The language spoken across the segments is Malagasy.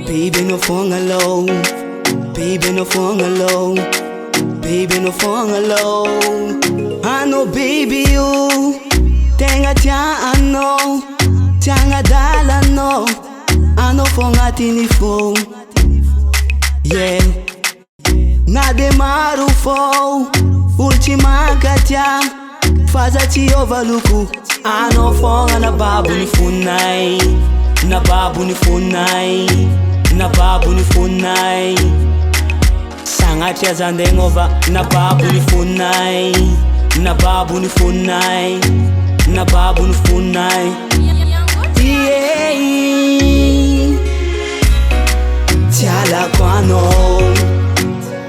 Baby no fonga low, baby no fonga low, baby no fonga low. I know baby you, tenga tia ano, tianga dala no, I know fonga tini fo, yeah. Na de marufo, ultima katia, faza ti overluku. I know fonga na babu ni funai, na babu ni funai, na babu ni funai. Sangatia zandengova, na babu ni funai, na babu ni funai, na babu ni funai. Yeah, tiala kwano,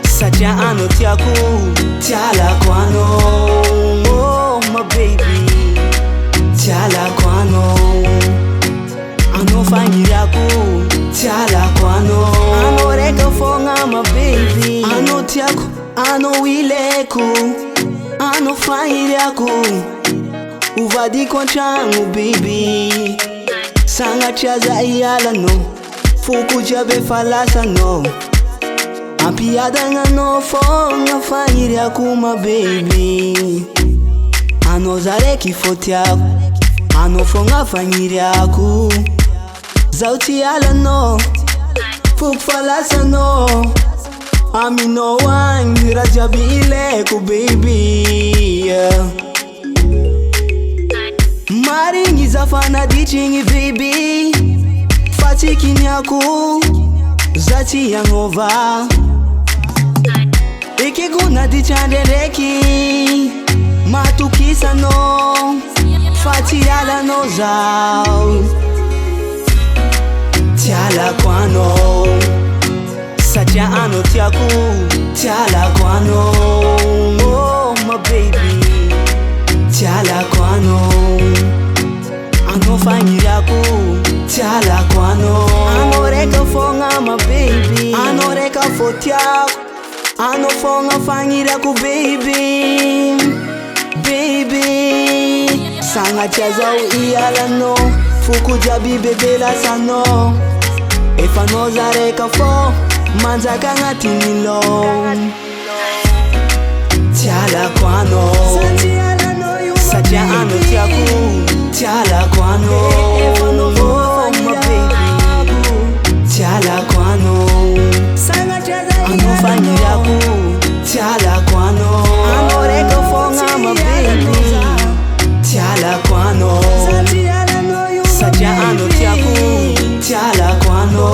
satia ano tiaku, tiala kwano, oh my baby, tiala kwano. Ano fanyiraku, tiala kwano. Ano reka fonga my baby. Ano tiaku, ano wileku, ano fanyiraku. Uvadi kwa changu baby. Sanga chaza iyala no, fuku jabe falasa no. Ampiada nga no fonga fanyiraku my baby. Ano zareki fotiaku, ano fonga fanyiraku. Zauti ala no, fuk falasa no. Ami no one, rajabi ileku baby, yeah. Maringi zafana dichingi baby, fatiki nyaku, zati yangova. Ikiguna dichandereki, matukisa no, fati ala no zao. Tiala kwano, satia ano tiaku, tiala kwano, oh my baby, tiala kwano. Ano fanyiraku, tiala kwano. Ano reka fonga my baby, ano reka fotiaku, ano fonga fanyiraku baby, baby. Sanga chazau iyala no, fuku jabi bebela sano. If I know zareka fo, manzaka ngati nilo. Tiala kwano, satia ano tiaku, tiala kwano. Oh my baby, tiala kwano. Ano fanyiraku, tiala kwano. Ano reka fonga my baby, tiala kwano. Satia ano tiaku, tiala kwano.